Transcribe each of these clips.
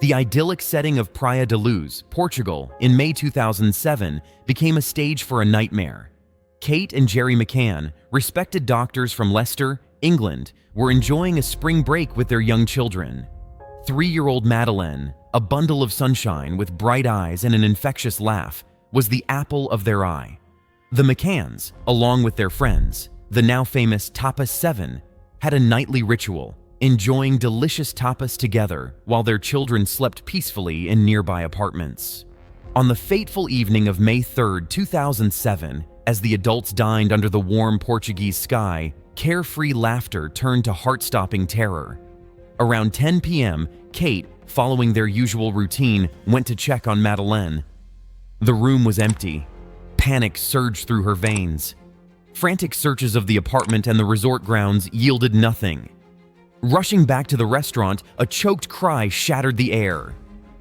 The idyllic setting of Praia da Luz, Portugal, in May 2007 became a stage for a nightmare. Kate and Jerry McCann, respected doctors from Leicester, England, were enjoying a spring break with their young children. 3-year-old Madeleine, a bundle of sunshine with bright eyes and an infectious laugh, was the apple of their eye. The McCanns, along with their friends, the now famous Tapas 7, had a nightly ritual, enjoying delicious tapas together while their children slept peacefully in nearby apartments. On the fateful evening of May 3, 2007, as the adults dined under the warm Portuguese sky, carefree laughter turned to heart-stopping terror. Around 10 p.m., Kate, following their usual routine, went to check on Madeleine. The room was empty. Panic surged through her veins. Frantic searches of the apartment and the resort grounds yielded nothing. Rushing back to the restaurant, a choked cry shattered the air.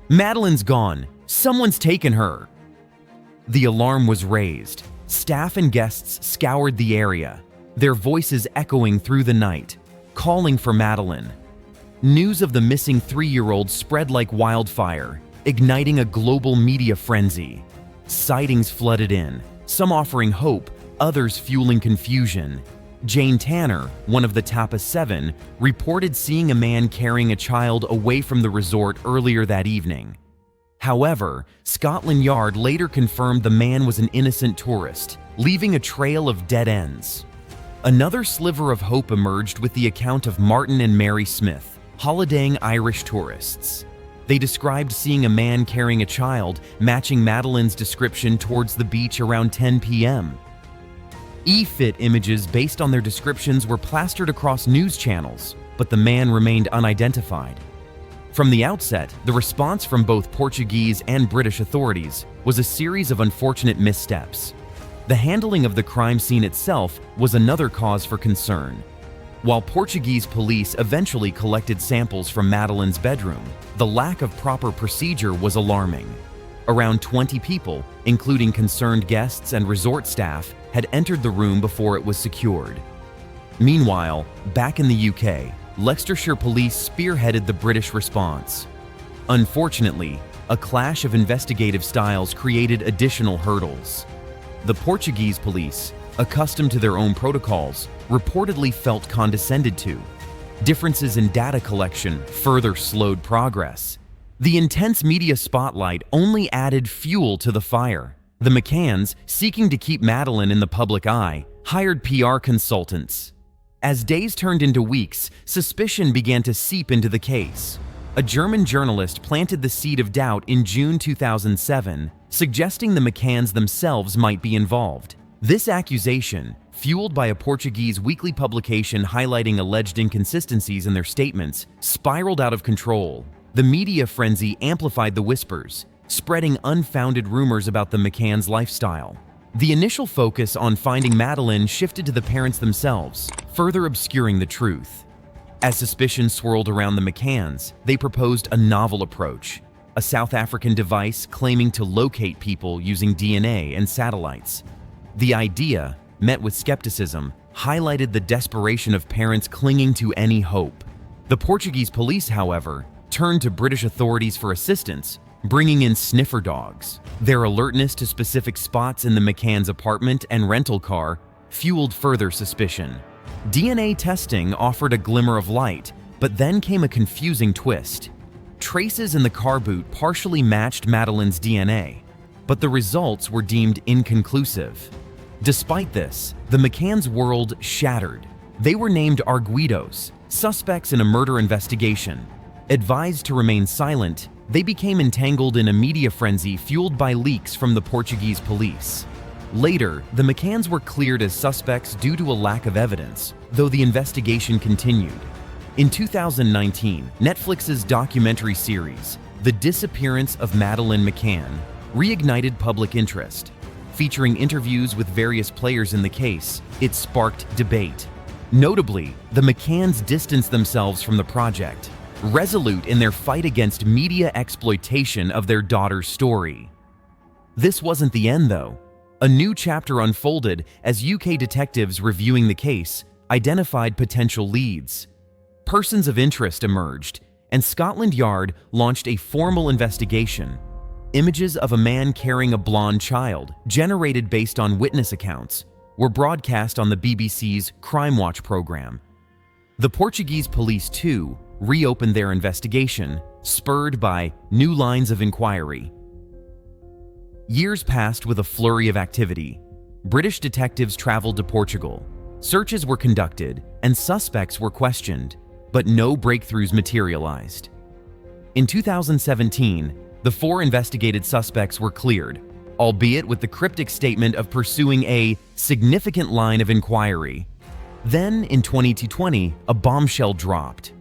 "Madeleine's gone! Someone's taken her!" The alarm was raised. Staff and guests scoured the area, their voices echoing through the night, calling for Madeleine. News of the missing 3-year-old spread like wildfire, igniting a global media frenzy. Sightings flooded in, some offering hope, others fueling confusion. Jane Tanner, one of the Tapas 7, reported seeing a man carrying a child away from the resort earlier that evening. However, Scotland Yard later confirmed the man was an innocent tourist, leaving a trail of dead ends. Another sliver of hope emerged with the account of Martin and Mary Smith, holidaying Irish tourists. They described seeing a man carrying a child, matching Madeleine's description towards the beach around 10 p.m. E-fit images based on their descriptions were plastered across news channels, but the man remained unidentified. From the outset, the response from both Portuguese and British authorities was a series of unfortunate missteps. The handling of the crime scene itself was another cause for concern. While Portuguese police eventually collected samples from Madeleine's bedroom, the lack of proper procedure was alarming. Around 20 people, including concerned guests and resort staff, had entered the room before it was secured. Meanwhile, back in the UK, Leicestershire police spearheaded the British response. Unfortunately, a clash of investigative styles created additional hurdles. The Portuguese police, accustomed to their own protocols, reportedly felt condescended to. Differences in data collection further slowed progress. The intense media spotlight only added fuel to the fire. The McCanns, seeking to keep Madeleine in the public eye, hired PR consultants. As days turned into weeks, suspicion began to seep into the case. A German journalist planted the seed of doubt in June 2007, suggesting the McCanns themselves might be involved. This accusation, fueled by a Portuguese weekly publication highlighting alleged inconsistencies in their statements, spiraled out of control. The media frenzy amplified the whispers, spreading unfounded rumors about the McCanns' lifestyle. The initial focus on finding Madeleine shifted to the parents themselves, further obscuring the truth. As suspicion swirled around the McCanns, they proposed a novel approach, a South African device claiming to locate people using DNA and satellites. The idea, met with skepticism, highlighted the desperation of parents clinging to any hope. The Portuguese police, however, turned to British authorities for assistance, bringing in sniffer dogs. Their alertness to specific spots in the McCanns' apartment and rental car fueled further suspicion. DNA testing offered a glimmer of light, but then came a confusing twist. Traces in the car boot partially matched Madeleine's DNA, but the results were deemed inconclusive. Despite this, the McCanns' world shattered. They were named arguidos, suspects in a murder investigation. Advised to remain silent, they became entangled in a media frenzy fueled by leaks from the Portuguese police. Later, the McCanns were cleared as suspects due to a lack of evidence, though the investigation continued. In 2019, Netflix's documentary series, The Disappearance of Madeleine McCann, reignited public interest. Featuring interviews with various players in the case, it sparked debate. Notably, the McCanns distanced themselves from the project, resolute in their fight against media exploitation of their daughter's story. This wasn't the end, though. A new chapter unfolded as UK detectives reviewing the case identified potential leads. Persons of interest emerged, and Scotland Yard launched a formal investigation. Images of a man carrying a blonde child, generated based on witness accounts, were broadcast on the BBC's Crime Watch program. The Portuguese police, too, reopened their investigation, spurred by new lines of inquiry. Years passed with a flurry of activity. British detectives traveled to Portugal. Searches were conducted, and suspects were questioned, but no breakthroughs materialized. In 2017, the 4 investigated suspects were cleared, albeit with the cryptic statement of pursuing a significant line of inquiry. Then, in 2020, a bombshell dropped.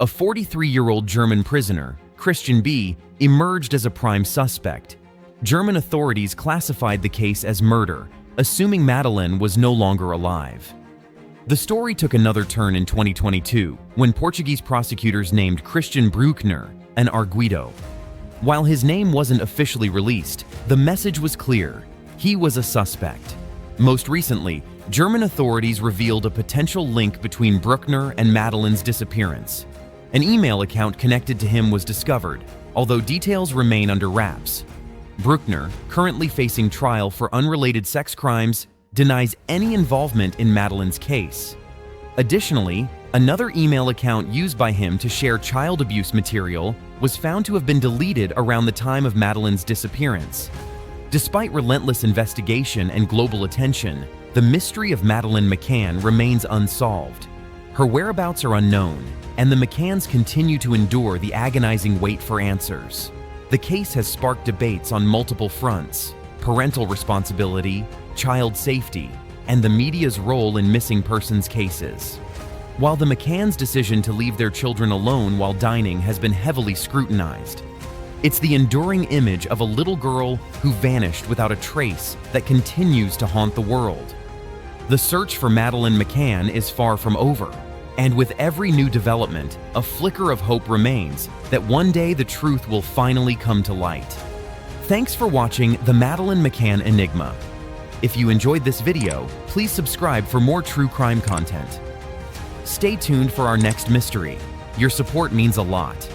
A 43-year-old German prisoner, Christian B., emerged as a prime suspect. German authorities classified the case as murder, assuming Madeleine was no longer alive. The story took another turn in 2022 when Portuguese prosecutors named Christian Bruckner an arguido. While his name wasn't officially released, the message was clear: he was a suspect. Most recently, German authorities revealed a potential link between Bruckner and Madeleine's disappearance. An email account connected to him was discovered, although details remain under wraps. Bruckner, currently facing trial for unrelated sex crimes, denies any involvement in Madeleine's case. Additionally, another email account used by him to share child abuse material was found to have been deleted around the time of Madeleine's disappearance. Despite relentless investigation and global attention, the mystery of Madeleine McCann remains unsolved. Her whereabouts are unknown, and the McCanns continue to endure the agonizing wait for answers. The case has sparked debates on multiple fronts: parental responsibility, child safety, and the media's role in missing persons cases. While the McCanns' decision to leave their children alone while dining has been heavily scrutinized, it's the enduring image of a little girl who vanished without a trace that continues to haunt the world. The search for Madeleine McCann is far from over, and with every new development, a flicker of hope remains that one day the truth will finally come to light. Thanks for watching the Madeleine McCann Enigma. If you enjoyed this video, please subscribe for more true crime content. Stay tuned for our next mystery. Your support means a lot.